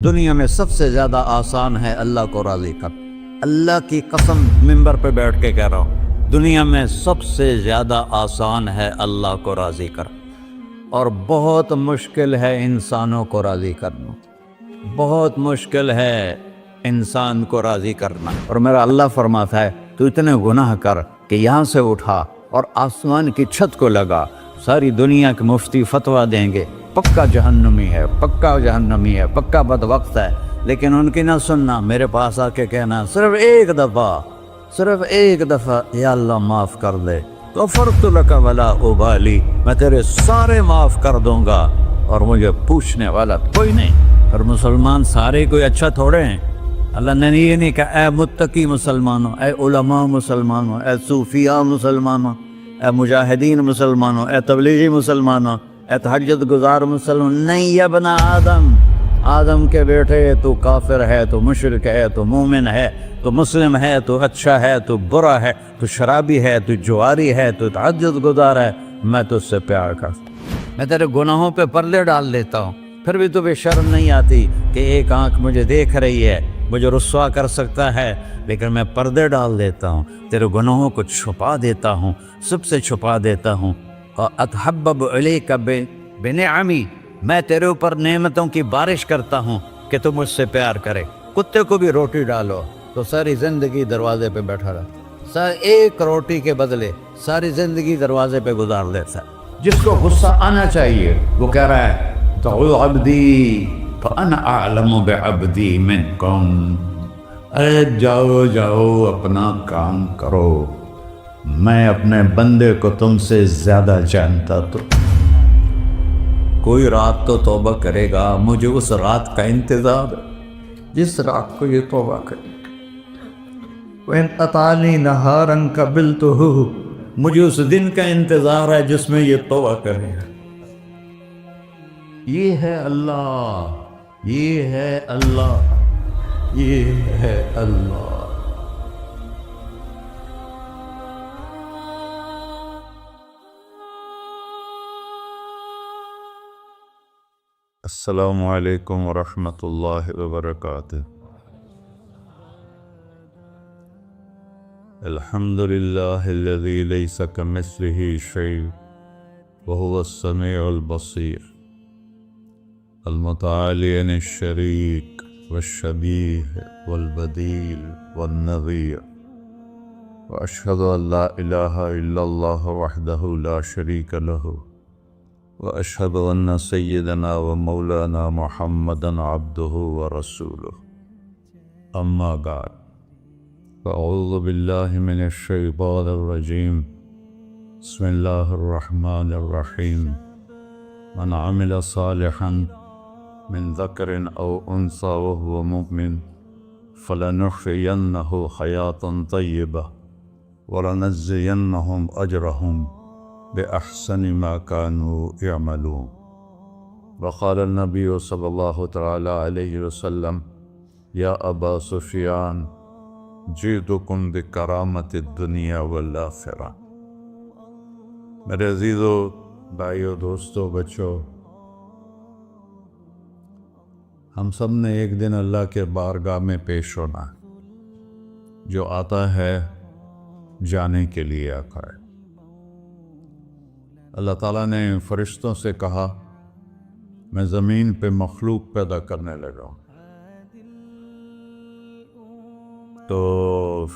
دنیا میں سب سے زیادہ آسان ہے اللہ کو راضی کر۔ اللہ کی قسم منبر پہ بیٹھ کے کہہ رہا ہوں، دنیا میں سب سے زیادہ آسان ہے اللہ کو راضی کر، اور بہت مشکل ہے انسانوں کو راضی کرنا، بہت مشکل ہے انسان کو راضی کرنا۔ اور میرا اللہ فرماتا ہے تو اتنے گناہ کر کہ یہاں سے اٹھا اور آسمان کی چھت کو لگا، ساری دنیا کے مفتی فتویٰ دیں گے پکا جہنمی ہے، پکا جہنمی ہے، پکا بدبخت ہے، لیکن ان کی نہ سننا، میرے پاس آ کے کہنا صرف ایک دفعہ یا اللہ معاف کر دے، غفرت لک ولا ابالی، میں تیرے سارے معاف کر دوں گا اور مجھے پوچھنے والا کوئی نہیں۔ اور مسلمان سارے کوئی اچھا تھوڑے ہیں، اللہ نے یہ نہیں کہا اے متقی مسلمانوں، اے علماء مسلمانوں، اے صوفیاء مسلمانوں، اے مجاہدین مسلمانوں، اے تبلیغی مسلمانوں، اے تہجد گزار مسلمان، نہیں یا ابن آدم کے بیٹے، تو کافر ہے، تو مشرک ہے، تو مومن ہے، تو مسلم ہے، تو اچھا ہے، تو برا ہے، تو شرابی ہے، تو جواری ہے، تو تہجد گزار ہے، میں تجھ سے پیار کرتا ہوں، میں تیرے گناہوں پہ پردے ڈال دیتا ہوں، پھر بھی تمہیں شرم نہیں آتی کہ ایک آنکھ مجھے دیکھ رہی ہے، مجھے رسوا کر سکتا ہے، لیکن میں پردے ڈال دیتا ہوں، تیرے گناہوں کو چھپا دیتا ہوں، سب سے چھپا دیتا ہوں۔ اتحبب الیک بنعمی، میں تیرے اوپر نعمتوں کی بارش کرتا ہوں کہ تم مجھ سے پیار کرے۔ کتے کو بھی روٹی ڈالو تو ساری زندگی دروازے پہ بیٹھا رہا، ایک روٹی کے بدلے ساری زندگی دروازے پہ گزار دیتا ہے۔ جس کو غصہ آنا چاہیے وہ کہہ رہا ہے تو عبدی فانا اعلم بعبدی منکم، اے جاؤ اپنا کام کرو، میں اپنے بندے کو تم سے زیادہ جانتا۔ تو کوئی رات تو توبہ کرے گا، مجھے اس رات کا انتظار ہے جس رات کو یہ توبہ کرے۔ وَإِنْ أَطَعَنِي نَهَارًا قَبِلْتُهُ، مجھے اس دن کا انتظار ہے جس میں یہ توبہ کرے گا۔ یہ ہے اللہ، یہ ہے اللہ، یہ ہے اللہ۔ السلام علیکم ورحمۃ اللہ وبرکاتہ۔ الحمد للہ الذی لیس کمثلہ شیء وہو السمیع البصیر، المتعالی عن الشریک والشبیہ والبدیل والنظیر، واشہد ان لا الہ الا اللہ وحدہ لا شریک لہ، واشہد ان سیدنا و مولانا محمدا عبدہ ورسولہ، اما بعد فاعوذ باللہ من الشیطان الرجیم، بسم اللہ الرحمن الرحیم، من عمل صالحا من ذکر او انثی وهو مؤمن فلنحیینہ حیاة طیبہ ولنجزینہم اجرہم بأحسن ما كانوا يعملون۔ وقال النبی صلی اللہ تعالی علیہ وسلم یا ابا سفیان جئتکم بکرامت الدنیا والآخرہ۔ میرے عزیزو، بھائیو، دوستو، بچو، ہم سب نے ایک دن اللہ کے بارگاہ میں پیش ہونا ہے۔ جو آتا ہے جانے کے لیے آتا ہے۔ اللہ تعالیٰ نے فرشتوں سے کہا میں زمین پہ مخلوق پیدا کرنے لگا ہوں، تو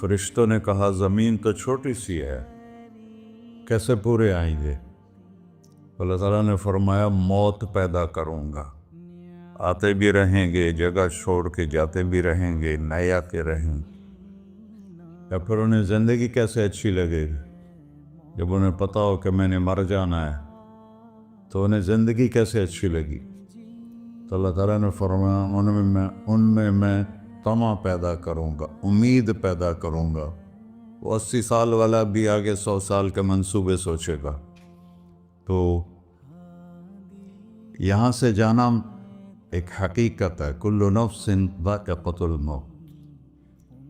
فرشتوں نے کہا زمین تو چھوٹی سی ہے، کیسے پورے آئیں گے؟ اللہ تعالیٰ نے فرمایا موت پیدا کروں گا، آتے بھی رہیں گے، جگہ چھوڑ کے جاتے بھی رہیں گے، نئے آتے رہیں گے۔ یا پھر انہیں زندگی کیسے اچھی لگے گی؟ جب انہیں پتا ہو کہ میں نے مر جانا ہے تو انہیں زندگی کیسے اچھی لگی؟ تو اللہ تعالیٰ نے فرمایا ان میں میں طمع پیدا کروں گا، امید پیدا کروں گا۔ وہ 80 سال والا بھی آگے 100 سال کے منصوبے سوچے گا۔ تو یہاں سے جانا ایک حقیقت ہے، کل نفس ذائقۃ الموت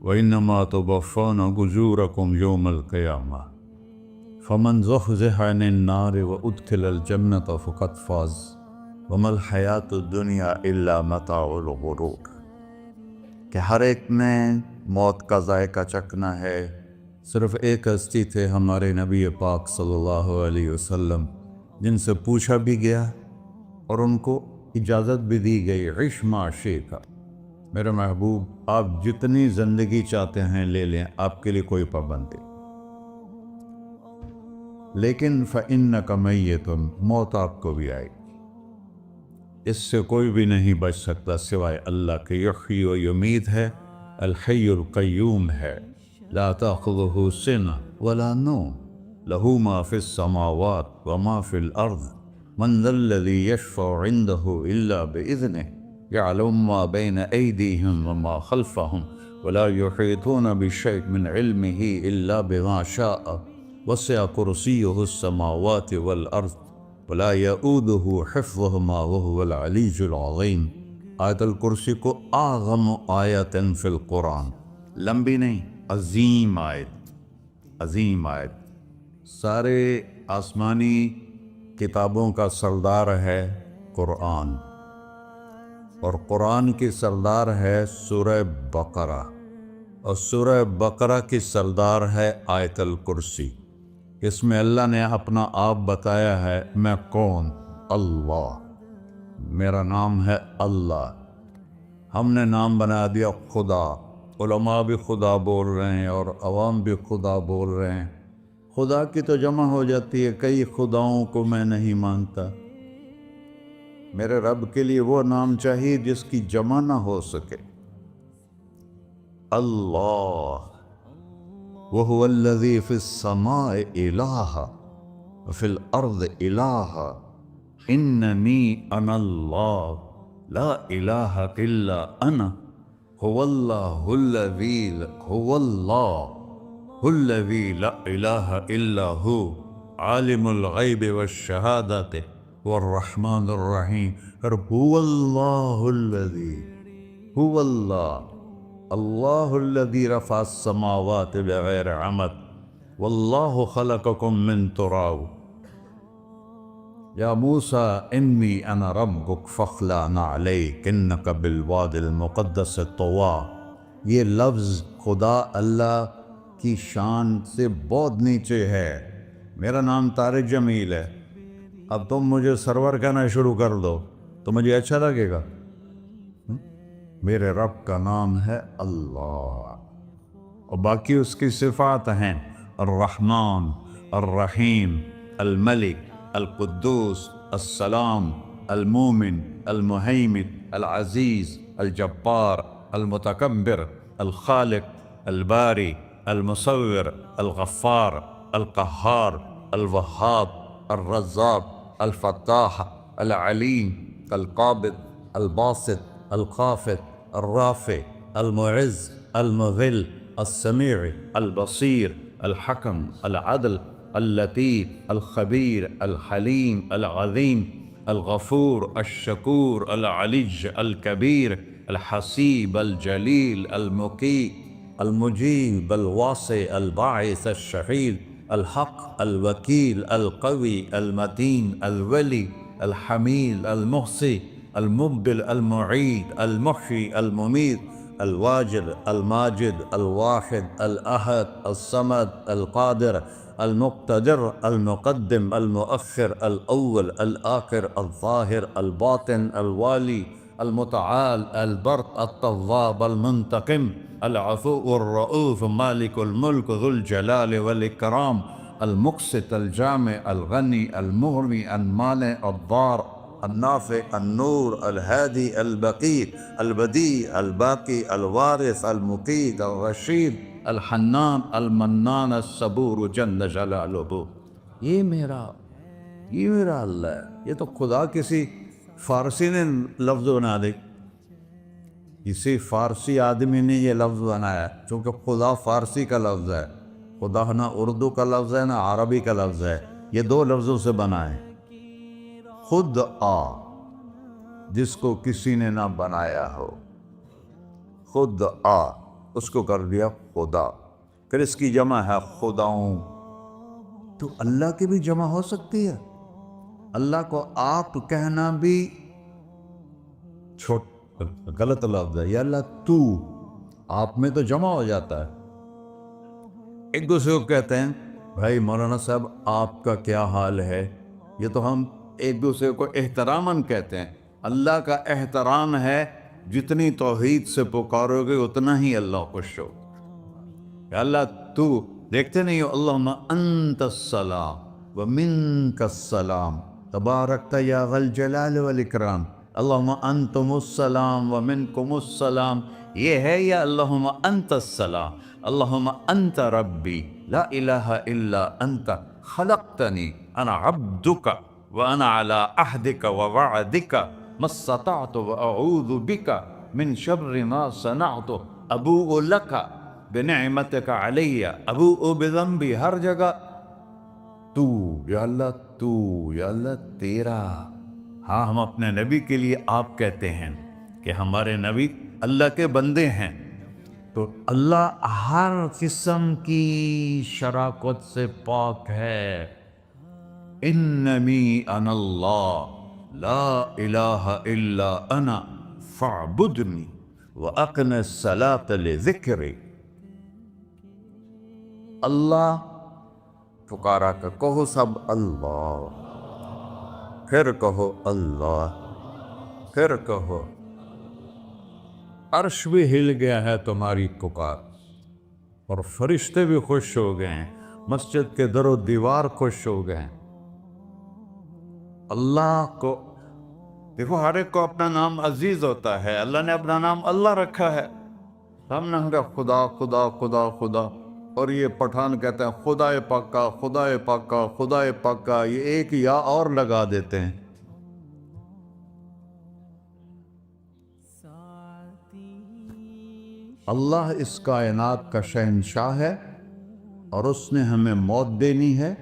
وانما توفون اجورکم یوم القیامہ، فمن زحزح عن النار وادخل الجنة فقد فاز وما الحیات الدنیا الا متاع الغرور، کہ ہر ایک نے موت کا ذائقہ چکھنا ہے۔ صرف ایک ہستی تھے ہمارے نبی پاک صلی اللہ علیہ وسلم، جن سے پوچھا بھی گیا اور ان کو اجازت بھی دی گئی، عش ما شئت، میرے محبوب آپ جتنی زندگی چاہتے ہیں لے لیں، آپ کے لیے کوئی پابندی، لیکن فإنک میت، موت آپ کو بھی آئے گی، اس سے کوئی بھی نہیں بچ سکتا سوائے اللہ کے۔ یحیی و یمیت ہے، الحی القیوم ہے، لا تأخذہ سنہ ولا نوم، لہ ما فی السماوات وما فی الارض، من ذا الذی یشفع عنده الا بإذنہ، یعلم ما بین ایدیہم وما خلفہم، ولا یحیطون بشیء من علمہ الا بما شاء، وسع کرسیہ السماوات والارض، ولا یؤودہ حفظہما وہو العلی العظیم۔ آیت الکرسی کو اعظم آیت فی القرآن، لمبی نہیں، عظیم آیت، عظیم آیت، سارے آسمانی کتابوں کا سردار ہے قرآن، اور قرآن کی سردار ہے سورہ بقرہ، اور سورہ بقرہ کی سردار ہے آیت الکرسی۔ اس میں اللہ نے اپنا آپ بتایا ہے، میں کون؟ اللہ، میرا نام ہے اللہ۔ ہم نے نام بنا دیا خدا، علماء بھی خدا بول رہے ہیں اور عوام بھی خدا بول رہے ہیں۔ خدا کی تو جمع ہو جاتی ہے، کئی خداؤں کو میں نہیں مانتا، میرے رب کے لیے وہ نام چاہیے جس کی جمع نہ ہو سکے۔ اللہ، وَهُوَ الَّذِي فِي السَّمَاءِ إِلَٰهٌ وَفِي الْأَرْضِ إِلَٰهٌ إِنَّنِي أَنَا اللَّهُ لَا إِلَٰهَ إِلَّا أَنَا هُوَ اللَّهُ الَّذِي لَا إِلَٰهَ إِلَّا هُوَ عَالِمُ الْغَيْبِ وَالشَّهَادَةِ وَالرَّحْمَٰنُ الرَّحِيمُ۔ هُوَ اللَّهُ الَّذِي، هُوَ اللہ، اللہ الذی رفع السماوات بغیر عمد، واللہ خلقکم من تراب، یا موسیٰ انی انا ربک فاخلع نعلیک انک بالوادی المقدس طویٰ۔ یہ لفظ خدا اللہ کی شان سے بہت نیچے ہے۔ میرا نام طارق جمیل ہے، اب تم مجھے سرور کہنا شروع کر دو تو مجھے اچھا لگے گا؟ میرے رب کا نام ہے اللہ، اور باقی اس کی صفات ہیں الرحمن، الرحیم، الملک، القدوس، السلام، المومن، المہیمن، العزیز، الجبار، المتکبر، الخالق، الباری، المصور، الغفار، القہار، الوہاب، الرزاق، الفتاح، العلیم، القابض، الباسط، الخافض، الرافع، المعز، المذل، السمیع، البصیر، الحکم، العدل، اللطیف، الخبیر، الحلیم، العظیم، الغفور، الشکور، العلی، الکبیر، الحسیب، الجلیل، المقیت، المجیب، الواسع، الباعث، الشہید، الحق، الوکیل، القوی، المتین، الولی، الحمید، المحصی، المبدل، المعید، المحیی، الممیت، الواجد، الماجد، الواحد، الأحد، الصمد، القادر، المقتدر، المقدم، المؤخر، الأول، الآخر، الظاهر، الباطن، الوالي، المتعال، البر، التواب، المنتقم، العفو، الرؤوف، مالك الملك، ذو الجلال والإكرام، المقسط، الجامع، الغني، المغني، المانع، الضار، النافع، النور، الهادي، البقي، البديع، الباقي، الوارث، المقيت، الرشيد، الحنان، المنان، الصبور جل جلالہ۔ یہ میرا اللہ ہے۔ یہ تو خدا کسی فارسی نے لفظ بنا دی، کسی فارسی آدمی نے یہ لفظ بنایا، چونکہ خدا فارسی کا لفظ ہے، خدا نہ اردو کا لفظ ہے نہ عربی کا لفظ ہے، یہ دو لفظوں سے بنا ہے۔ خود آ، جس کو کسی نے نہ بنایا ہو، خود آ، اس کو کر دیا خدا، پھر اس کی جمع ہے خداؤں۔ تو اللہ کی بھی جمع ہو سکتی ہے، اللہ کو آپ کہنا بھی چھوٹ غلط لفظ ہے، یا اللہ تو، آپ میں تو جمع ہو جاتا ہے۔ ایک دوسرے کو کہتے ہیں بھائی مولانا صاحب آپ کا کیا حال ہے، یہ تو ہم ایک دوسرے کو احتراماً کہتے ہیں۔ اللہ کا احترام ہے جتنی توحید سے پکارو گے اتنا ہی اللہ خوش ہو۔ کہ اللہ تو، دیکھتے نہیں ہو اللہم انت السلام ومنک السلام تبارکت یا ذا الجلال والاکرام، اللہم انتم السلام ومنکم السلام، یہ ہے یا اللہم انت السلام، اللہم انت ربی لا الہ الا انت خلقتنی انا عبدک وانا علی عہدک ووعدک ما استطعت واعوذ بک من شر ما صنعت ابوء لک بنعمتک علی ابوء بذنبی، ہر جگہ تو، یا اللہ تو، یا اللہ تیرا۔ ہاں ہم اپنے نبی کے لیے آپ کہتے ہیں کہ ہمارے نبی اللہ کے بندے ہیں، تو اللہ ہر قسم کی شراکت سے پاک ہے۔ اننی انا اللہ لا الہ الا انا فاعبدنی واقم الصلاۃ لذکری۔ اللہ پکارا کر، کہو سب اللہ، پھر کہو اللہ، پھر کہو۔ عرش بھی ہل گیا ہے تمہاری پکار، اور فرشتے بھی خوش ہو گئے ہیں، مسجد کے در و دیوار خوش ہو گئے ہیں۔ اللہ کو دیکھو، ہر ایک کو اپنا نام عزیز ہوتا ہے، اللہ نے اپنا نام اللہ رکھا ہے۔ ہم نے کہا خدا خدا خدا خدا، اور یہ پٹھان کہتے ہیں خدا پاکا خدا پاکا خدا پاکا، یہ ایک یا اور لگا دیتے ہیں۔ اللہ اس کائنات کا شہنشاہ ہے، اور اس نے ہمیں موت دینی ہے،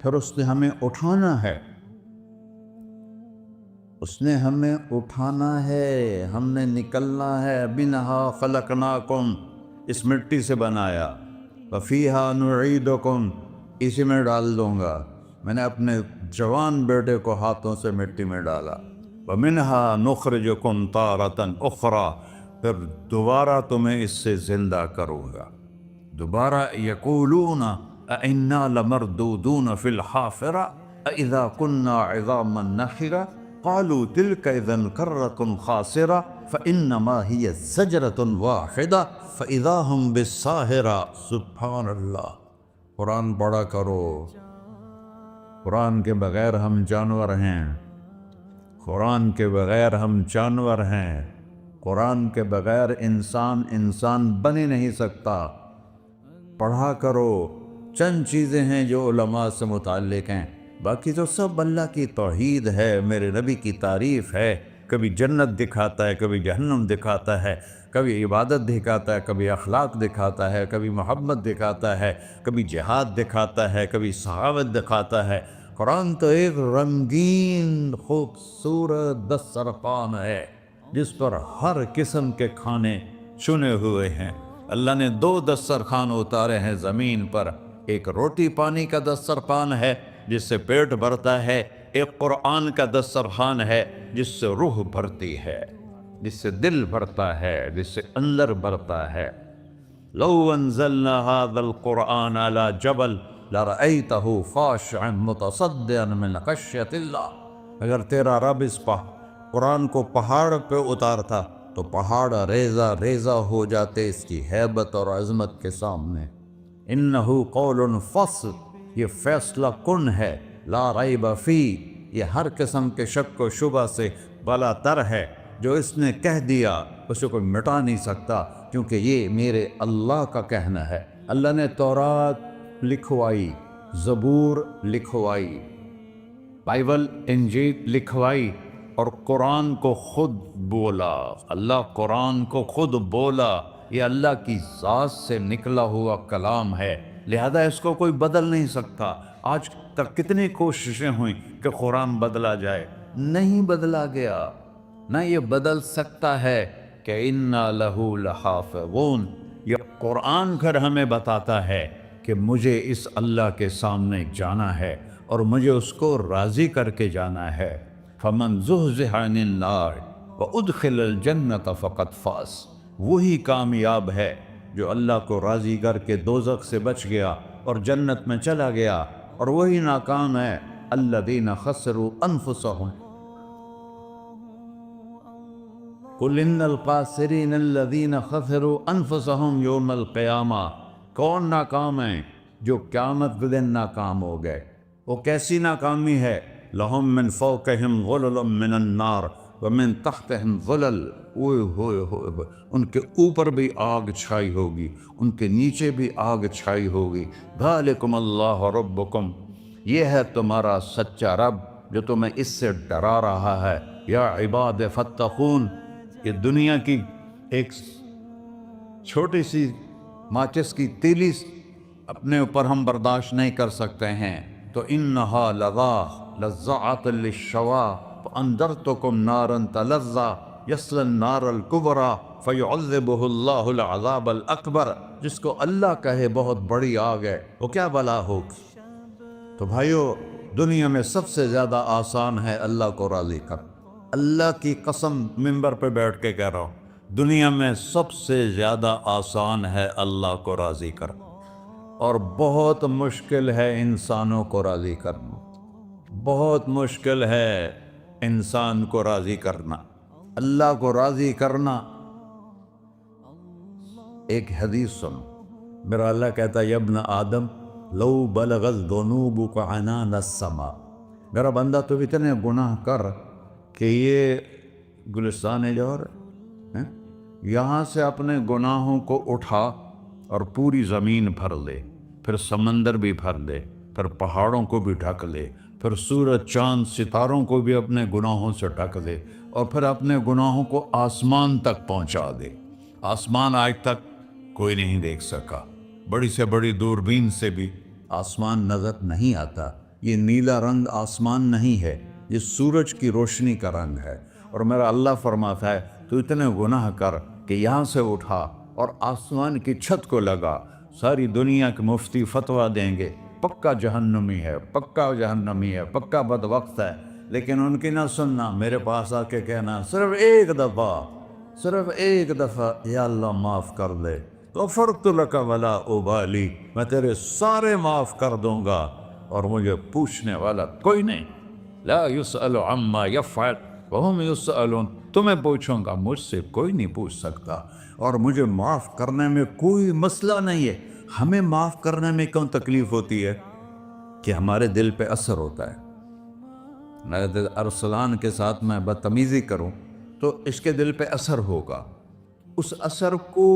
پھر اس نے ہمیں اٹھانا ہے، اس نے ہمیں اٹھانا ہے، ہم نے نکلنا ہے۔ منہا خلقناکم، اس مٹی سے بنایا، وفیہا نعیدکم، اسی میں ڈال دوں گا۔ میں نے اپنے جوان بیٹے کو ہاتھوں سے مٹی میں ڈالا۔ ومنہا نخرجکم تارۃ اخری، پھر دوبارہ تمہیں اس سے زندہ کروں گا۔ دوبارہ یقولون اَإِنَّا لَمَرْدُودُونَ فِي الْحَافِرَةِ أَإِذَا كُنَّا عِظَامًا نَخِرَةً قَالُوا تِلْكَ إِذًا كَرَّةٌ خَاسِرَةٌ فَإِنَّمَا هِيَ زَجْرَةٌ وَاحِدَةٌ فَإِذَا هُمْ بِالسَّاهِرَةِ۔ سبحان اللہ، قرآن پڑھا کرو۔ قرآن کے بغیر ہم جانور ہیں، قرآن کے بغیر ہم جانور ہیں، قرآن کے بغیر انسان بن ہی نہیں سکتا۔ پڑھا کرو۔ چند چیزیں ہیں جو علماء سے متعلق ہیں، باقی تو سب اللہ کی توحید ہے، میرے نبی کی تعریف ہے۔ کبھی جنت دکھاتا ہے، کبھی جہنم دکھاتا ہے، کبھی عبادت دکھاتا ہے، کبھی اخلاق دکھاتا ہے، کبھی محبت دکھاتا ہے، کبھی جہاد دکھاتا ہے، کبھی سخاوت دکھاتا ہے۔ قرآن تو ایک رنگین خوبصورت دسترخوان ہے جس پر ہر قسم کے کھانے چنے ہوئے ہیں۔ اللہ نے 2 دسترخوان اتارے ہیں زمین پر، ایک روٹی پانی کا دسترخوان ہے جس سے پیٹ بھرتا ہے، ایک قرآن کا دسترخوان ہے جس سے روح بھرتی ہے، جس سے دل بھرتا ہے، جس سے اندر بھرتا ہے۔ لو انزلنا هذا القرآن على جبل لرأيته خاشعا متصدعا من خشية اللہ، اگر تیرا رب اس قرآن کو پہاڑ پہ اتارتا تو پہاڑ ریزہ ریزہ ہو جاتے اس کی ہیبت اور عظمت کے سامنے۔ انہو قول فصل، یہ فیصلہ کن ہے، لا ریب فی، یہ ہر قسم کے شک و شبہ سے بلا تر ہے۔ جو اس نے کہہ دیا اسے کوئی مٹا نہیں سکتا، کیونکہ یہ میرے اللہ کا کہنا ہے۔ اللہ نے تورات لکھوائی، زبور لکھوائی، بائبل انجیل لکھوائی، اور قرآن کو خود بولا۔ اللہ قرآن کو خود بولا، یہ اللہ کی ذات سے نکلا ہوا کلام ہے، لہذا اس کو کوئی بدل نہیں سکتا۔ آج تک کتنی کوششیں ہوئیں کہ قرآن بدلا جائے، نہیں بدلا گیا، نہ یہ بدل سکتا ہے کہ اِنَّا لَهُ لَحَافِظُونَ۔ یہ قرآن پھر ہمیں بتاتا ہے کہ مجھے اس اللہ کے سامنے جانا ہے اور مجھے اس کو راضی کر کے جانا ہے۔ فَمَنْ زُحْزِحَ عَنِ النَّارِ وَأُدْخِلَ الْجَنَّةَ فَقَدْ فَازَ، وہی کامیاب ہے جو اللہ کو راضی کر کے دوزخ سے بچ گیا اور جنت میں چلا گیا، اور وہی ناکام ہے الَّذِينَ خَسِرُوا أَنفُسَهُمْ قُلْ إِنَّ الْخَاسِرِينَ الَّذِينَ خَسِرُوا أَنفُسَهُمْ يَوْمَ الْقِيَامَةِ، کون ناکام ہیں؟ جو قیامت کے دن ناکام ہو گئے۔ وہ کیسی ناکامی ہے؟ لَهُم مِّن فَوْقِهِمْ ظُلُلٌ مِّنَ النَّارِ وَمِن تَحْتِهِمْ ظُلَلٌ، اوئے ہوئے ہوئے، ان کے اوپر بھی آگ چھائی ہوگی، ان کے نیچے بھی آگ چھائی ہوگی۔ ذَلِكُمُ اللَّهُ رَبُّكُمْ، یہ ہے تمہارا سچا رب جو تمہیں اس سے ڈرا رہا ہے۔ یا عباد فاتقون، یہ دنیا کی ایک چھوٹی سی ماچس کی تیلی اپنے اوپر ہم برداشت نہیں کر سکتے ہیں، تو انہا لظیٰ لذعۃ للشوا فانذرتکم نارا تلظیٰ یصلی النار الکبریٰ فیعذبہ اللہ العذاب الاکبر، جس کو اللہ کہے بہت بڑی آگ ہے وہ کیا بلا ہوگی۔ تو بھائیو، دنیا میں سب سے زیادہ آسان ہے اللہ کو راضی کر، اللہ کی قسم منبر پہ بیٹھ کے کہہ رہا ہوں، دنیا میں سب سے زیادہ آسان ہے اللہ کو راضی کر، اور بہت مشکل ہے انسانوں کو راضی کرنا، بہت مشکل ہے انسان کو راضی کرنا۔ اللہ کو راضی کرنا، ایک حدیث سنو، میرا اللہ کہتا ہے یا ابن آدم لو بلغت ذنوبک عنان السماء، میرا بندہ تو اتنے گناہ کر کہ یہ گلستان جوہر ہے، یہاں سے اپنے گناہوں کو اٹھا اور پوری زمین بھر لے، پھر سمندر بھی بھر لے، پھر پہاڑوں کو بھی ڈھک لے، پھر سورج چاند ستاروں کو بھی اپنے گناہوں سے ڈھک دے، اور پھر اپنے گناہوں کو آسمان تک پہنچا دے۔ آسمان آج تک کوئی نہیں دیکھ سکا، بڑی سے بڑی دوربین سے بھی آسمان نظر نہیں آتا۔ یہ نیلا رنگ آسمان نہیں ہے، یہ سورج کی روشنی کا رنگ ہے۔ اور میرا اللہ فرماتا ہے تو اتنے گناہ کر کہ یہاں سے اٹھا اور آسمان کی چھت کو لگا، ساری دنیا کے مفتی فتویٰ دیں گے پکا جہنمی ہے، پکا جہنمی ہے، پکا بدبخت ہے، لیکن ان کی نہ سننا، میرے پاس آ کے کہنا صرف ایک دفعہ یا اللہ معاف کر دے، غفرت لک ولا ابالی، میں تیرے سارے معاف کر دوں گا اور مجھے پوچھنے والا کوئی نہیں۔ لا یسأل عما یفعل وہم یسألون، تمہیں پوچھوں گا، مجھ سے کوئی نہیں پوچھ سکتا، اور مجھے معاف کرنے میں کوئی مسئلہ نہیں ہے۔ ہمیں معاف کرنے میں کیوں تکلیف ہوتی ہے؟ کہ ہمارے دل پہ اثر ہوتا ہے۔ میں ارسلان کے ساتھ میں بدتمیزی کروں تو اس کے دل پہ اثر ہوگا، اس اثر کو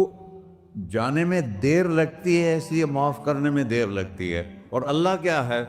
جانے میں دیر لگتی ہے، اس لیے معاف کرنے میں دیر لگتی ہے۔ اور اللہ کیا ہے؟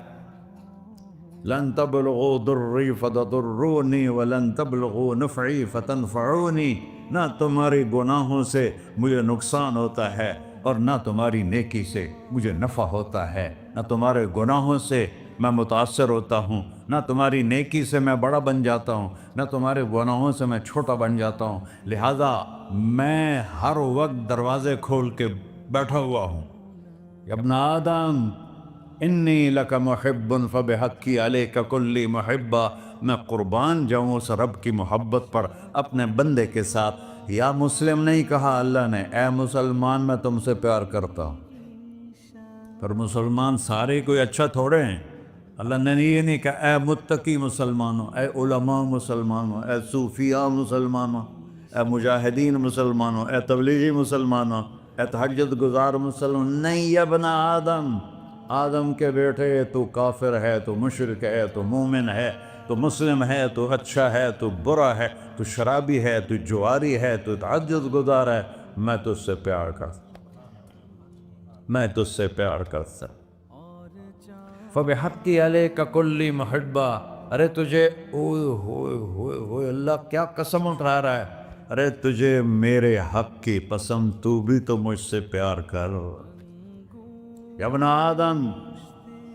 لن تبلغوا ضری فتضرونی ولن تبلغوا نفعی فتنفعونی، نہ تمہاری گناہوں سے مجھے نقصان ہوتا ہے اور نہ تمہاری نیکی سے مجھے نفع ہوتا ہے، نہ تمہارے گناہوں سے میں متاثر ہوتا ہوں، نہ تمہاری نیکی سے میں بڑا بن جاتا ہوں، نہ تمہارے گناہوں سے میں چھوٹا بن جاتا ہوں، لہذا میں ہر وقت دروازے کھول کے بیٹھا ہوا ہوں۔ یا ابن آدم انی لک محب فبحقی علیک کلی محبہ، میں قربان جاؤں اس رب کی محبت پر اپنے بندے کے ساتھ۔ یا مسلم نہیں کہا اللہ نے، اے مسلمان میں تم سے پیار کرتا ہوں۔ پر مسلمان سارے کوئی اچھا تھوڑے ہیں، اللہ نے یہ نہیں کہا اے متقی مسلمانوں، اے علماء مسلمانوں، اے صوفیاء مسلمانوں، اے مجاہدین مسلمانوں، اے تبلیغی مسلمانوں، اے تہجد گزار مسلمان، نہیں یا ابن آدم، آدم کے بیٹے، تو کافر ہے، تو مشرک ہے، تو مومن ہے، تو مسلم ہے، تو اچھا ہے، تو برا ہے، تو شرابی ہے، تو جواری ہے، تو تہجد گزار ہے، میں تجھ سے پیار کرتا، میں تجھ سے پیار کرتا۔ فبحقی علیک کلی محبہ، ارے تجھے اوئے ہوئے ہوئے ہوئے، اللہ کیا قسم اٹھا رہا ہے، ارے تجھے میرے حق کی قسم، تو بھی تو مجھ سے پیار کر۔ یا ابن آدم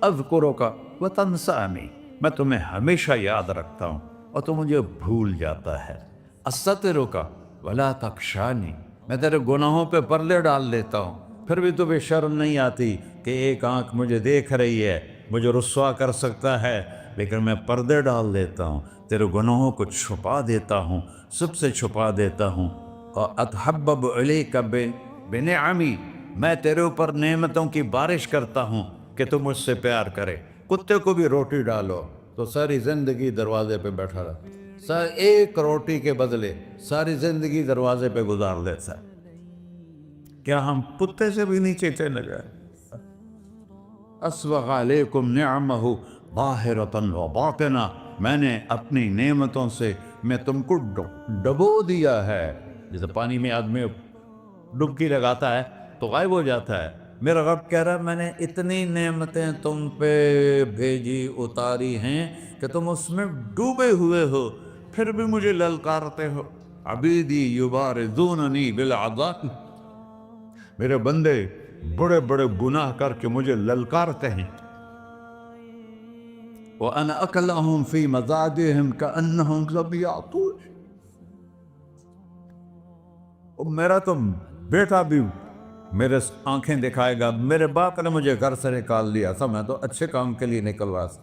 اذکرک وتنسانی، میں تمہیں ہمیشہ یاد رکھتا ہوں اور تو مجھے بھول جاتا ہے۔ استترک ولا تخشانی، میں تیرے گناہوں پہ پردے ڈال دیتا ہوں، پھر بھی تمہیں شرم نہیں آتی کہ ایک آنکھ مجھے دیکھ رہی ہے، مجھے رسوا کر سکتا ہے، لیکن میں پردے ڈال دیتا ہوں تیرے گناہوں کو چھپا دیتا ہوں، سب سے چھپا دیتا ہوں. اور اتحبب علیک بنعمی، میں تیرے اوپر نعمتوں کی بارش کرتا ہوں کہ تم مجھ سے پیار کرے. کتے کو بھی روٹی ڈالو تو ساری زندگی دروازے پہ بیٹھا رہا، ایک روٹی کے بدلے ساری زندگی دروازے پہ گزار دیتا ہے. کیا ہم کتے سے بھی نیچے چلے گئے؟ اسبغ علیکم نعمہ ظاہرۃ و باطنہ، میں نے اپنی نعمتوں سے میں تم کو ڈبو دیا ہے. جیسے پانی میں آدمی ڈبکی لگاتا ہے تو غائب ہو جاتا ہے. میرا رب کہہ رہا ہے میں نے اتنی نعمتیں تم پہ بھیجی اتاری ہیں کہ تم اس میں ڈوبے ہوئے ہو، پھر بھی مجھے للکارتے ہو. عبیدی یبارزوننی بالعذاب، میرے بندے بڑے بڑے گناہ کر کے مجھے للکارتے ہیں. وَأَنَا أَكْلَهُمْ فِي مَزَاجِهِمْ كَأَنَّهُمْ لَمْ يَعْطُونِ، میرا تو بیٹا بھی میرے آنکھیں دکھائے گا. میرے باپ نے مجھے گھر سے نکال دیا تھا، میں تو اچھے کام کے لیے نکل رہا تھا.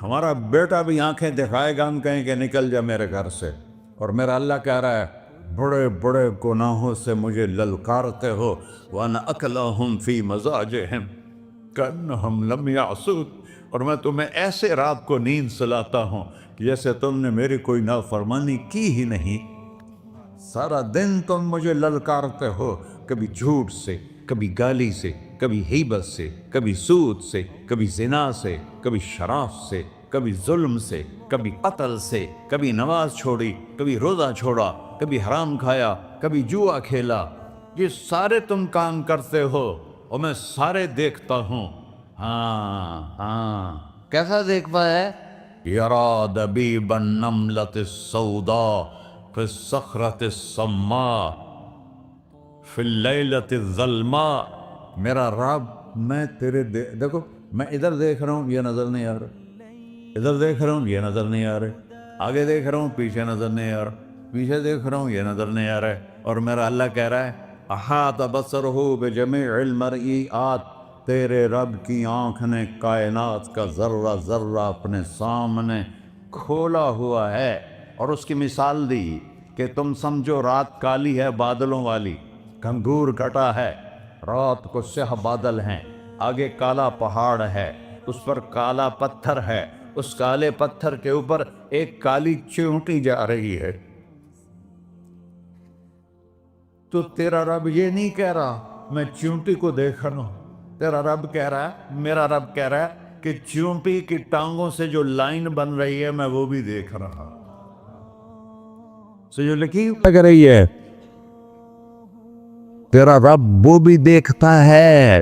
ہمارا بیٹا بھی آنکھیں دکھائے گا، ہم کہیں کہ نکل جا میرے گھر سے. اور میرا اللہ کہہ رہا ہے بڑے بڑے گناہوں سے مجھے للکارتے ہو. وَأَنَا أَكْلَهُمْ فِي مَزَاجِهِمْ كَأَنَّهُمْ لَمْ يَعْصُونِ، اور میں تمہیں ایسے رات کو نیند سلاتا ہوں کہ جیسے تم نے میری کوئی نافرمانی کی ہی نہیں. سارا دن تم مجھے للکارتے ہو، کبھی جھوٹ سے، کبھی گالی سے، کبھی غیبت سے، کبھی سود سے، کبھی زنا سے، کبھی شراب سے، کبھی ظلم سے، کبھی قتل سے، کبھی نماز چھوڑی، کبھی روزہ چھوڑا، کبھی حرام کھایا، کبھی جوا کھیلا. یہ سارے تم کام کرتے ہو اور میں سارے دیکھتا ہوں. ہاں کیسا دیکھتا ہے؟ یرا دبیب النملۃ السوداء فی الصخرۃ الصماء فی اللیلۃ الظلماء. میرا رب میں تیرے دیکھو، میں ادھر دیکھ رہا ہوں یہ نظر نہیں آ رہا، ادھر دیکھ رہا ہوں یہ نظر نہیں آ رہا، آگے دیکھ رہا ہوں پیچھے نظر نہیں آ رہا، پیچھے دیکھ رہا ہوں یہ نظر نہیں آ رہا ہے. اور میرا اللہ کہہ رہا ہے احاط بصرہ بجمیع المرئیات، تیرے رب کی آنکھ نے کائنات کا ذرہ ذرہ اپنے سامنے کھولا ہوا ہے. اور اس کی مثال دی کہ تم سمجھو رات کالی ہے بادلوں والی، گھنگور گھٹا ہے، رات کو سیاہ بادل ہیں، آگے کالا پہاڑ ہے، اس پر کالا پتھر ہے، اس کالے پتھر کے اوپر ایک کالی چیونٹی جا رہی ہے. تو تیرا رب یہ نہیں کہہ رہا میں چیونٹی کو دیکھ رہا ہوں، تیرا رب کہہ رہا ہے، میرا رب کہہ رہا ہے کہ چیونٹی کی ٹانگوں سے جو لائن بن رہی ہے میں وہ بھی دیکھ رہا ہوں. جو لکیر لگ رہی ہے تیرا رب وہ بھی دیکھتا ہے.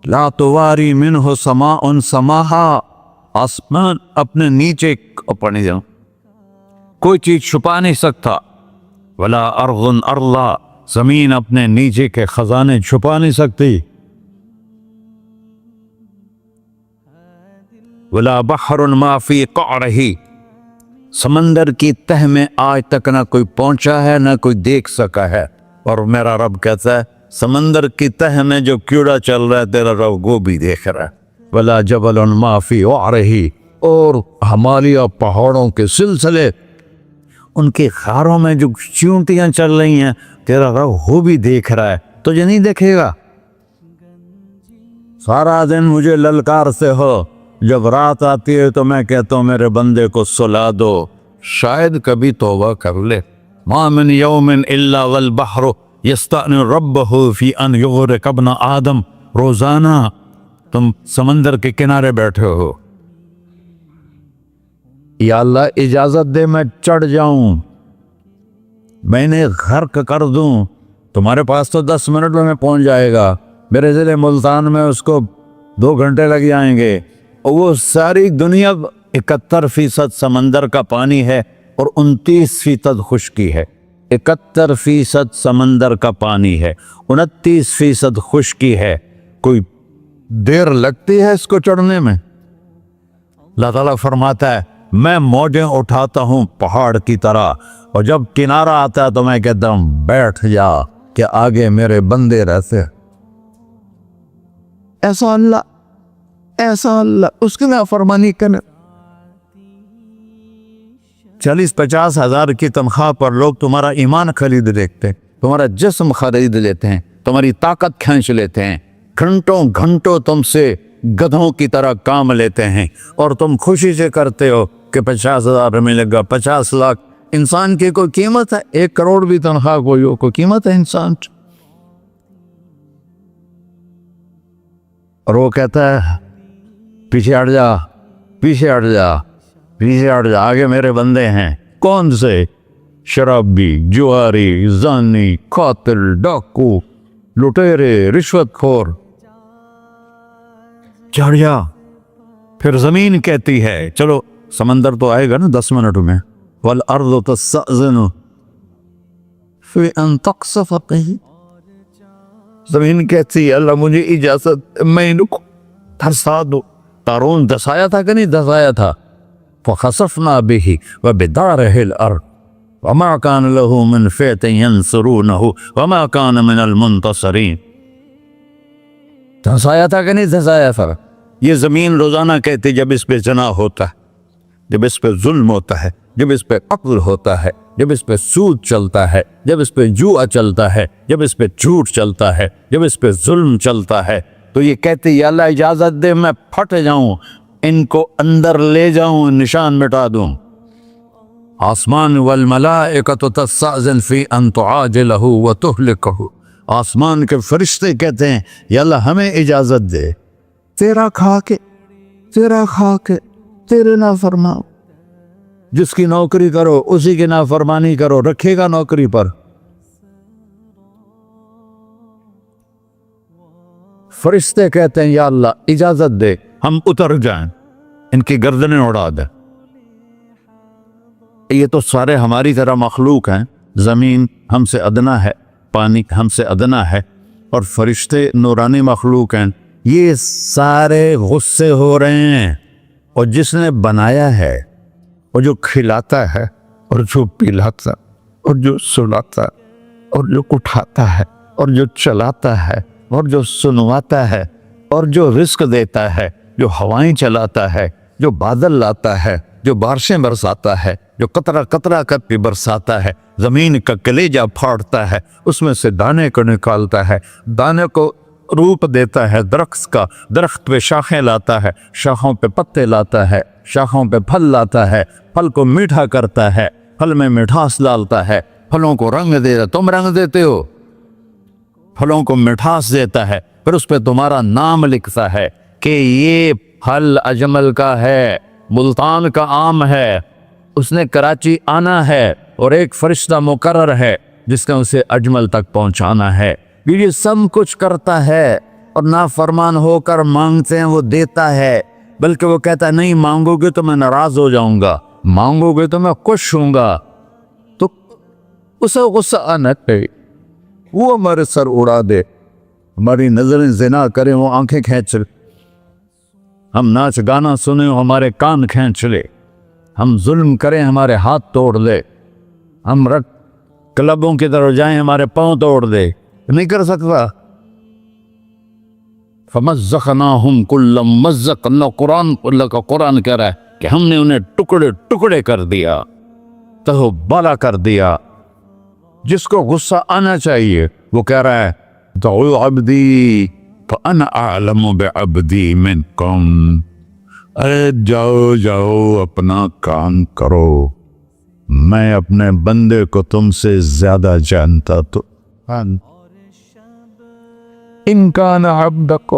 لا تواری منہ سماء سماہا، آسمان اپنے نیچے پڑھنے جاؤں کوئی چیز چھپا نہیں سکتا. ولا ارض ارضا، زمین اپنے نیچے کے خزانے چھپا نہیں سکتی. ولا بحر ما فی قعرہ، سمندر کی تہ میں آج تک نہ کوئی پہنچا ہے نہ کوئی دیکھ سکا ہے. اور میرا رب کہتا ہے سمندر کی تہ میں جو کیڑا چل رہا ہے تیرا رب وہ بھی دیکھ رہا ہے. ولا جبل ما فی وعرہ، اور ہمالیہ پہاڑوں کے سلسلے ان کے خاروں میں جو چیونٹیاں چل رہی ہیں تیرا رب وہ بھی دیکھ رہا ہے. تجھے نہیں دیکھے گا؟ سارا دن مجھے للکار سے ہو، جب رات آتی ہے تو میں کہتا ہوں میرے بندے کو سلا دو، شاید کبھی توبہ کر لے. ما من یوم الا والبحر یستأذن ربہ فی ان یغرق ابن آدم. روزانہ تم سمندر کے کنارے بیٹھے ہو، یا اللہ اجازت دے میں چڑھ جاؤں، میں نے غرق کر دوں. تمہارے پاس تو 10 منٹ میں پہنچ جائے گا، میرے ضلع ملتان میں اس کو 2 گھنٹے لگ جائیں گے. اور وہ ساری دنیا 71% سمندر کا پانی ہے اور 29% خشکی ہے. 71% سمندر کا پانی ہے، 29% خشکی ہے. کوئی دیر لگتی ہے اس کو چڑھنے میں؟ اللہ تعالیٰ فرماتا ہے میں موجیں اٹھاتا ہوں پہاڑ کی طرح، اور جب کنارہ آتا ہے تو میں کہتا ہوں بیٹھ جا کہ آگے میرے بندے رہتے. ایسا اللہ ایسا اللہ اس کی نافرمانی کرنا. 40-50 ہزار کی تنخواہ پر لوگ تمہارا ایمان خرید لیتے ہیں, تمہارا جسم خرید لیتے ہیں, تمہاری طاقت کھینچ لیتے ہیں, گھنٹوں گھنٹوں تم سے گدھوں کی طرح کام لیتے ہیں, اور تم خوشی سے کرتے ہو کہ 50,000 ملے گا, 50 لاکھ. انسان کی کوئی قیمت ہے؟ 1 کروڑ بھی تنخواہ کوئی قیمت ہے انسان؟ اور وہ کہتا ہے پیچھے ہٹ جا, پیچھے ہٹ جا, پیچھے ہٹ جا, آگے میرے بندے ہیں. کون سے؟ شرابی, جواری, زانی, قاتل, ڈاکو, لٹیرے, رشوت خور. چڑھ جا. پھر زمین کہتی ہے چلو سمندر تو آئے گا نا 10 منٹ میں. والارض تستأذن فی ان تقصف قیل. زمین کہتی ہے اللہ مجھے اجازت, میں ان کو دھسا دو. قارون دھسایا تھا کہ نہیں دھسایا تھا؟ فخسفنا به وبداره الارض وما كان له من فئة ينصرونه وما كان من المنتصرين. دھسایا تھا کہ نہیں دھسایا تھا؟ یہ زمین روزانہ کہتی جب اس پہ زنا ہوتا ہے, جب اس پہ ظلم ہوتا ہے, جب اس پہ قتل ہوتا ہے, جب اس پہ سود چلتا ہے, جب اس پہ جوا چلتا ہے, جب اس پہ جھوٹ چلتا ہے, جب اس پہ ظلم چلتا ہے, تو یہ کہتے یا اللہ اجازت دے میں پھٹ جاؤں, ان کو اندر لے جاؤں, نشان مٹا دوں. آسمان والملائکۃ تستأذن فی ان تعاجلہ وتہلکہ. آسمان کے فرشتے کہتے ہیں یا اللہ ہمیں اجازت دے, تیرا کھا کے تیرے نافرمان. جس کی نوکری کرو اسی کی نافرمانی کرو, رکھے گا نوکری پر. فرشتے کہتے ہیں یا اللہ اجازت دے ہم اتر جائیں, ان کی گردنیں اڑا دے. یہ تو سارے ہماری طرح مخلوق ہیں. زمین ہم سے ادنا ہے, پانی ہم سے ادنا ہے, اور فرشتے نورانی مخلوق ہیں. یہ سارے غصے ہو رہے ہیں, اور جس نے بنایا ہے, اور جو کھلاتا ہے, اور جو پلاتا, اور جو سلاتا, اور جو اٹھاتا ہے, اور جو چلاتا ہے, اور جو سنواتا ہے, اور جو رزق دیتا ہے, جو ہوائیں چلاتا ہے, جو بادل لاتا ہے, جو بارشیں برساتا ہے, جو قطرہ قطرہ کر کے برساتا ہے, زمین کا کلیجہ پھاڑتا ہے, اس میں سے دانے کو نکالتا ہے, دانے کو روپ دیتا ہے درخت کا, درخت پہ شاخیں لاتا ہے, شاخوں پہ پتے لاتا ہے, شاخوں پہ پھل لاتا ہے, پھل کو میٹھا کرتا ہے, پھل میں مٹھاس ڈالتا ہے, پھلوں کو رنگ دیتا. تم رنگ دیتے ہو, پھلوں کو مٹھاس دیتا ہے, پھر اس پہ تمہارا نام لکھتا ہے کہ یہ پھل اجمل کا ہے, ملتان کا آم ہے, اس نے کراچی آنا ہے, اور ایک فرشتہ مقرر ہے جس نے اسے اجمل تک پہنچانا ہے. یہ سب کچھ کرتا ہے, اور نافرمان ہو کر مانگتے ہیں وہ دیتا ہے, بلکہ وہ کہتا ہے نہیں مانگو گے تو میں ناراض ہو جاؤں گا, مانگو گے تو میں خوش ہوں گا. تو اسے غصہ آنا چاہیے, وہ ہمارے سر اڑا دے, ہماری نظریں زنا کریں وہ آنکھیں کھینچ لے, ہم ناچ گانا سنیں ہمارے کان کھینچ لے, ہم ظلم کریں ہمارے ہاتھ توڑ لے, ہم رٹ کلبوں کی طرف جائیں ہمارے پاؤں توڑ دے. نہیں کر سکتا. فمزقناہم کل ممزق. اللہ کا قرآن کہہ رہا ہے کہ ہم نے انہیں ٹکڑے ٹکڑے کر دیا, تہو بالا کر دیا. جس کو غصہ آنا چاہیے وہ کہہ رہا ہے دعو عبدی فانا اعلم بعبدی منکم. ارے جاؤ جاؤ اپنا کام کرو, میں اپنے بندے کو تم سے زیادہ جانتا. تو ان کان عبدک,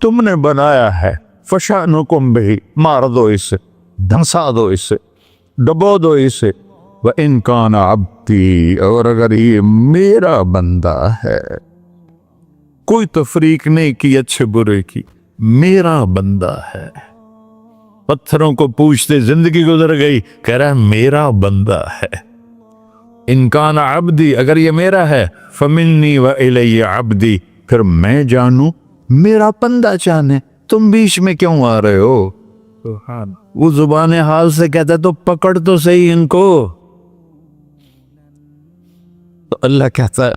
تم نے بنایا ہے, فشانکم بہی, مار دو اسے, دھنسا دو اسے, ڈبو دو اسے. وَإِن كَانَ عَبْدِي, اور اگر یہ میرا بندہ ہے, کوئی تفریق نہیں کی اچھے برے کی, میرا بندہ ہے. پتھروں کو پوچھتے زندگی گزر گئی, کہہ رہا ہے میرا بندہ ہے. ان کان عبدی, اگر یہ میرا ہے, فمنی والی عبدی, پھر میں جانوں میرا بندہ جانے, تم بیچ میں کیوں آ رہے ہو؟ وہ زبان حال سے کہتا ہے تو پکڑ تو صحیح ان کو. تو اللہ کہتا ہے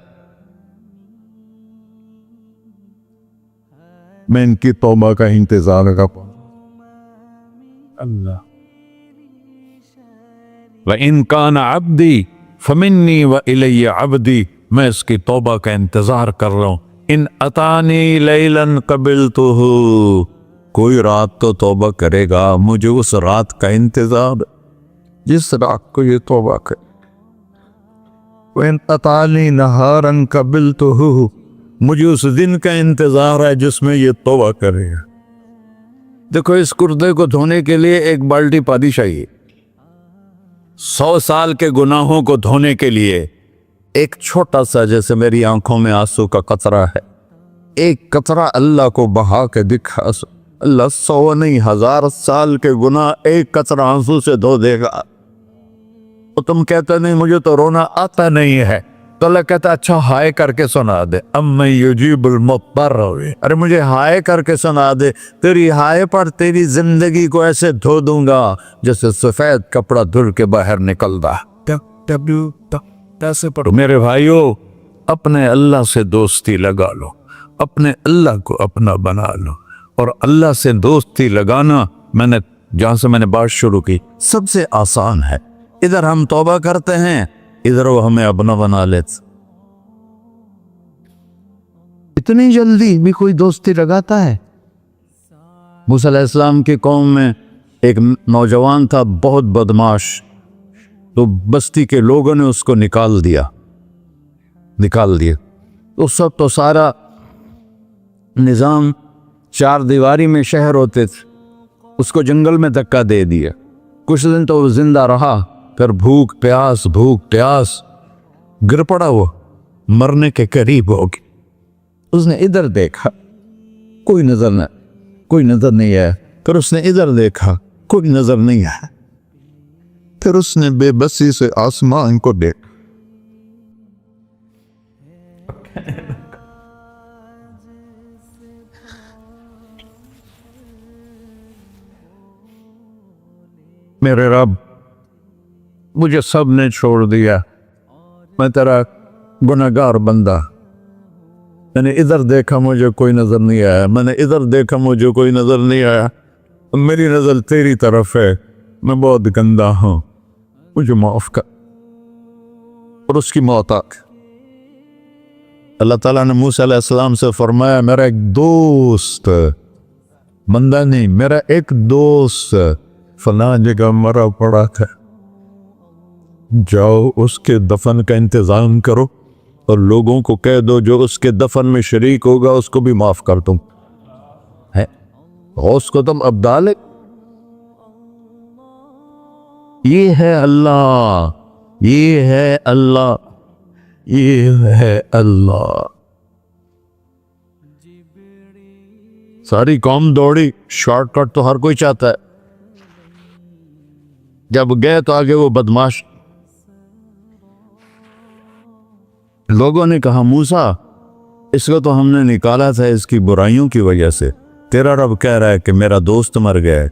میں ان کی توبہ کا انتظار کروں. اللہ وَإِن كَانَ عَبْدِي فَمِنِّي وَإِلَيَّ عَبْدِي، میں اس کی توبہ کا انتظار کر رہا ہوں. ان اتانی لیلاً قبلتہ، کوئی رات تو توبہ کرے گا، مجھے اس رات کا انتظار جس رات کو یہ توبہ کرے. وَإِنْ أَطَانِي نَهَارًا قَبِلْتُهُ، مجھے اس دن کا انتظار ہے جس میں یہ توبہ کرے گا. دیکھو اس کردے کو دھونے کے لیے ایک بالٹی پانی چاہیے. 100 سال کے گناہوں کو دھونے کے لیے ایک چھوٹا سا، جیسے میری آنکھوں میں آنسو کا قطرہ ہے، ایک قطرہ اللہ کو بہا کے دکھا، اللہ 100 نہیں 1000 سال کے گناہ ایک قطرہ آنسو سے دھو دے گا. تو تم کہتے نہیں مجھے تو رونا آتا نہیں ہے، تو اللہ کہتا اچھا ہائے کر کے سنا دے. اَمَّن يُجِيبُ الْمُضْطَرَّ، ارے مجھے ہائے کر کے سنا دے، تیری ہائے پر تیری زندگی کو ایسے دھو دوں گا جیسے سفید کپڑا دھل کے باہر نکلتا. میرے بھائیو، اپنے اللہ سے دوستی لگا لو، اپنے اللہ کو اپنا بنا لو. اور اللہ سے دوستی لگانا، جہاں سے میں نے بات شروع کی، سب سے آسان ہے. ادھر ہم توبہ کرتے ہیں، ادھر وہ ہمیں اپنا بنا لیتے. اتنی جلدی بھی کوئی دوستی لگاتا ہے؟ موسیٰ علیہ السلام کی قوم میں ایک نوجوان تھا بہت بدماش، تو بستی کے لوگوں نے اس کو نکال دیا. اس وقت تو سارا نظام 4 دیواری میں شہر ہوتے تھے، اس کو جنگل میں دھکا دے دیا. کچھ دن تو وہ زندہ رہا، پھر بھوک پیاس گر پڑا، وہ مرنے کے قریب ہو گیا. اس نے ادھر دیکھا، کوئی نظر نہیں آیا. پھر اس نے ادھر دیکھا، کوئی نظر نہیں آیا. پھر اس نے بے بسی سے آسمان کو دیکھا. میرے رب، مجھے سب نے چھوڑ دیا، میں تیرا گناہگار بندہ. میں نے ادھر دیکھا مجھے کوئی نظر نہیں آیا، میں نے ادھر دیکھا مجھے کوئی نظر نہیں آیا. میری نظر تیری طرف ہے، میں بہت گندا ہوں، مجھے معاف کر. اور اس کی موت آ گئی. اللہ تعالیٰ نے موسیٰ علیہ السلام سے فرمایا میرا ایک دوست، بندہ نہیں، میرا ایک دوست فلاں جگہ مرا پڑا تھا، جاؤ اس کے دفن کا انتظام کرو اور لوگوں کو کہہ دو جو اس کے دفن میں شریک ہوگا اس کو بھی معاف کر دوں. غوث کو تم ابدال. یہ ہے اللہ، یہ ہے اللہ، یہ ہے اللہ. ساری قوم دوڑی، شارٹ کٹ تو ہر کوئی چاہتا ہے. جب گئے تو آگے وہ بدماش. لوگوں نے کہا موسیٰ اس کو تو ہم نے نکالا تھا اس کی برائیوں کی وجہ سے، تیرا رب کہہ رہا ہے کہ میرا دوست مر گیا ہے.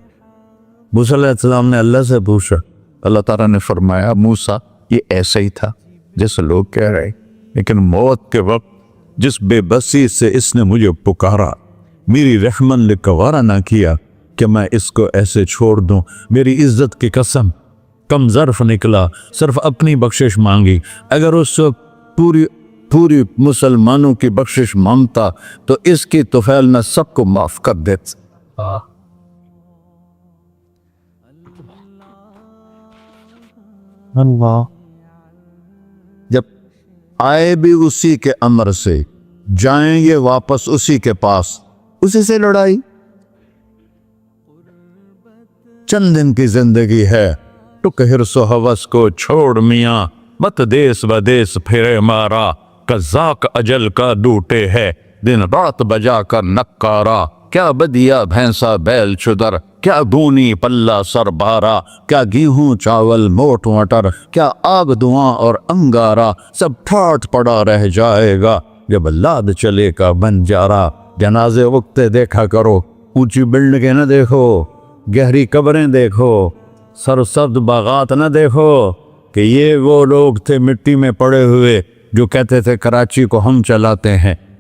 موسیٰ علیہ السلام نے اللہ سے پوچھا، اللہ تعالیٰ نے فرمایا موسیٰ یہ ایسا ہی تھا جیسے لوگ کہہ رہے، لیکن موت کے وقت جس بے بسی سے اس نے مجھے پکارا، میری رحمن نے گوارا نہ کیا کہ میں اس کو ایسے چھوڑ دوں. میری عزت کی قسم، کم ظرف نکلا، صرف اپنی بخشش مانگی. اگر اس پوری مسلمانوں کی بخشش مانگتا تو اس کی طفیل نہ سب کو معاف کر دیتا. اللہ جب آئے بھی اسی کے امر سے، جائیں گے واپس اسی کے پاس، اسی سے لڑائی. چند دن کی زندگی ہے، ٹک حرص و ہوس کو چھوڑ میاں، مت دیس بدیس پھرے مارا. قزاق اجل کا ڈوٹے ہے، دن رات بجا کر نکارا. کیا بدیا بھینسا بیل چدر، کیا گونی پلہ سر بارا. کیا گیہوں چاول موٹ مٹر، کیا آگ دھواں اور انگارا. سب ٹھاٹ پڑا رہ جائے گا جب لاد چلے کا بنجارا. جنازے اگتے دیکھا کرو، اونچی بلڈنگیں نہ دیکھو، گہری قبریں دیکھو، سرسبز باغات نہ دیکھو کہ یہ وہ لوگ تھے مٹی میں پڑے ہوئے جو کہتے تھے کراچی کو ہم چلاتے ہیں.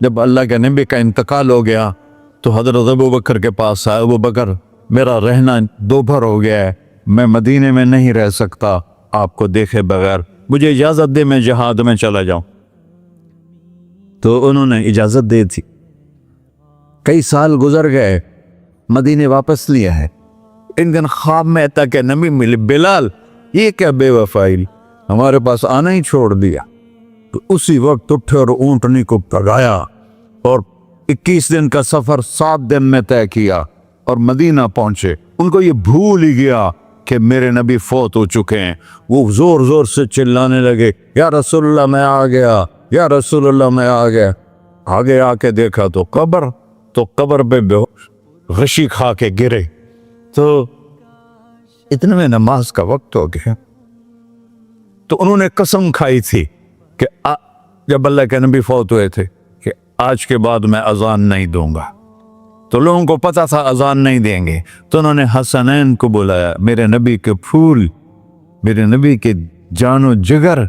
جب اللہ کے نبی کا انتقال ہو گیا تو حضرت ابو بکر کے پاس آیا، ابو بکر میرا رہنا دوپہر ہو گیا ہے، میں مدینے میں نہیں رہ سکتا آپ کو دیکھے بغیر، مجھے اجازت دے میں جہاد میں چلا جاؤں۔ تو انہوں نے اجازت دے تھی۔ کئی سال گزر گئے، مدینے واپس لیا ہے۔ ایک دن خواب میں تک نبی ملے، بلال یہ کیا بے وفائی، ہمارے پاس آنا ہی چھوڑ دیا۔ تو اسی وقت اٹھے اور اونٹنی کو پگایا اور 21 دن کا سفر 7 دن میں طے کیا اور مدینہ پہنچے۔ ان کو یہ بھول ہی گیا کہ میرے نبی فوت ہو چکے ہیں۔ وہ زور زور سے چلانے لگے، یا رسول اللہ میں آ گیا، یا رسول اللہ میں آ گیا۔ آگے آ کے دیکھا تو قبر پہ غشی کھا کے گرے۔ تو اتنے میں نماز کا وقت ہو گیا۔ تو انہوں نے قسم کھائی تھی کہ جب اللہ کے نبی فوت ہوئے تھے کہ آج کے بعد میں اذان نہیں دوں گا۔ تو لوگوں کو پتا تھا اذان نہیں دیں گے، تو انہوں نے حسنین کو بلایا، میرے نبی کے پھول، میرے نبی کے جان و جگر،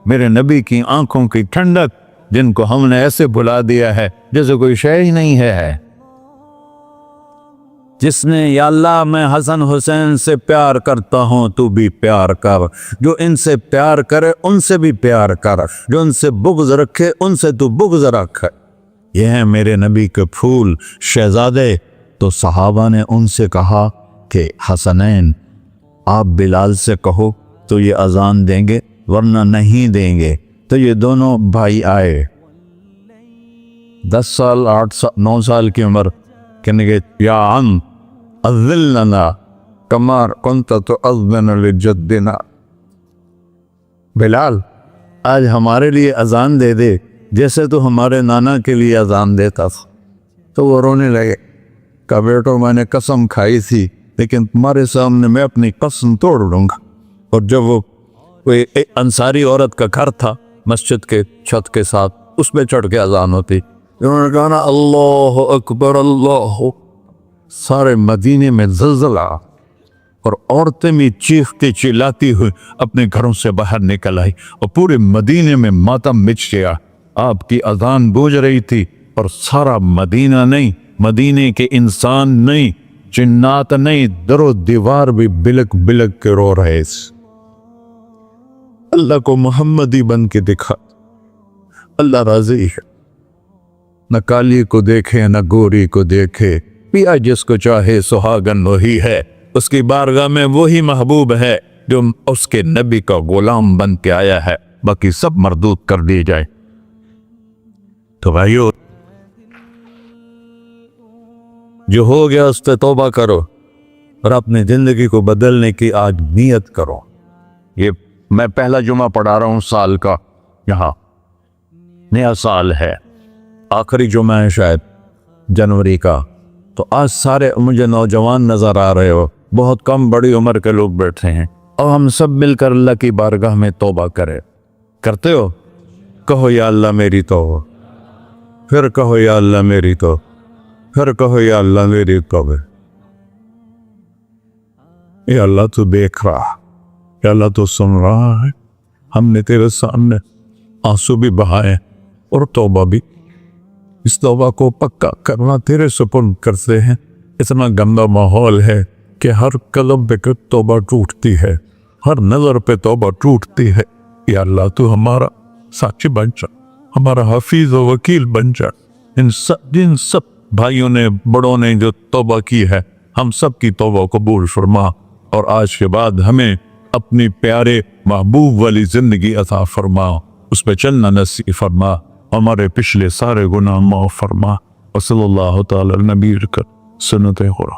میرے نبی کی آنکھوں کی ٹھنڈک، جن کو ہم نے ایسے بلا دیا ہے جیسے کوئی شے ہی نہیں ہے۔ جس نے یا اللہ میں حسن حسین سے پیار کرتا ہوں تو بھی پیار کر، جو ان سے پیار کرے ان سے بھی پیار کر، جو ان سے بغض رکھے ان سے تو بغض رکھ۔ یہ ہیں میرے نبی کے پھول شہزادے۔ تو صحابہ نے ان سے کہا کہ حسنین آپ بلال سے کہو تو یہ اذان دیں گے، ورنہ نہیں دیں گے۔ تو یہ دونوں بھائی آئے، 10 سال 8 سال 9 سال کی عمر، کہنے گے یا عم اذن لنا کما کنت تؤذن لجدنا، بلال آج ہمارے لیے اذان دے دے جیسے تو ہمارے نانا کے لیے اذان دیتا تھا۔ تو وہ رونے لگے، کہا بیٹو میں نے قسم کھائی تھی لیکن تمہارے سامنے میں اپنی قسم توڑ لوں گا۔ اور جب وہ کوئی انصاری عورت کا گھر تھا مسجد کے چھت کے ساتھ، اس پہ چڑھ کے اذان ہوتی، انہوں نے کہا نا اللہ اکبر اللہ، سارے مدینے میں زلزلہ، اور عورتیں بھی چیختی چلاتی ہوئی اپنے گھروں سے باہر نکل آئی، اور پورے مدینے میں ماتم مچ گیا۔ آپ کی اذان گونج رہی تھی اور سارا مدینہ نہیں، مدینے کے انسان نہیں، جنات نہیں، در و دیوار بھی بلک بلک کے رو رہے۔ اللہ کو محمدی بن کے دکھا، اللہ راضی ہے، نہ کالی کو دیکھے نہ گوری کو دیکھے، پیا جس کو چاہے سہاگن وہی ہے، اس کی بارگاہ میں وہی محبوب ہے جو اس کے نبی کا غلام بن کے آیا ہے، باقی سب مردود کر دی جائے۔ تو بھائیو جو ہو گیا اس سے توبہ کرو اور اپنی زندگی کو بدلنے کی آج نیت کرو۔ یہ میں پہلا جمعہ پڑھا رہا ہوں سال کا، یہاں نیا سال ہے، آخری جمعہ ہے شاید جنوری کا۔ تو آج سارے مجھے نوجوان نظر آ رہے ہو، بہت کم بڑی عمر کے لوگ بیٹھے ہیں، اور ہم سب مل کر اللہ کی بارگاہ میں توبہ کرتے ہو؟ کہو یا اللہ میری توبہ، پھر کہو یا اللہ میری توبہ، پھر کہو یا اللہ میری توبہ۔ یا اللہ تو دیکھ رہا، یا اللہ تو سن رہا ہے، ہم نے تیرے سامنے آنسو بھی بہائے اور توبہ بھی، اس توبہ کو پکا کرنا تیرے سپرد کرتے ہیں۔ اتنا گندا ماحول ہے کہ ہر قلب پہ توبہ ٹوٹتی ہے، ہر نظر پہ توبہ ٹوٹتی ہے۔ یا اللہ تو ہمارا ساتھی بن جا، ہمارا حفیظ و وکیل بن جا۔ جن سب بھائیوں نے بڑوں نے جو توبہ کی ہے، ہم سب کی توبہ قبول فرما، اور آج کے بعد ہمیں اپنی پیارے محبوب والی زندگی عطا فرما، اس پہ چلنا نصیب فرما، ہمارے پچھلے سارے گناہ معاف فرما۔ وصلی اللہ تعالی نبی کر سنت خورا۔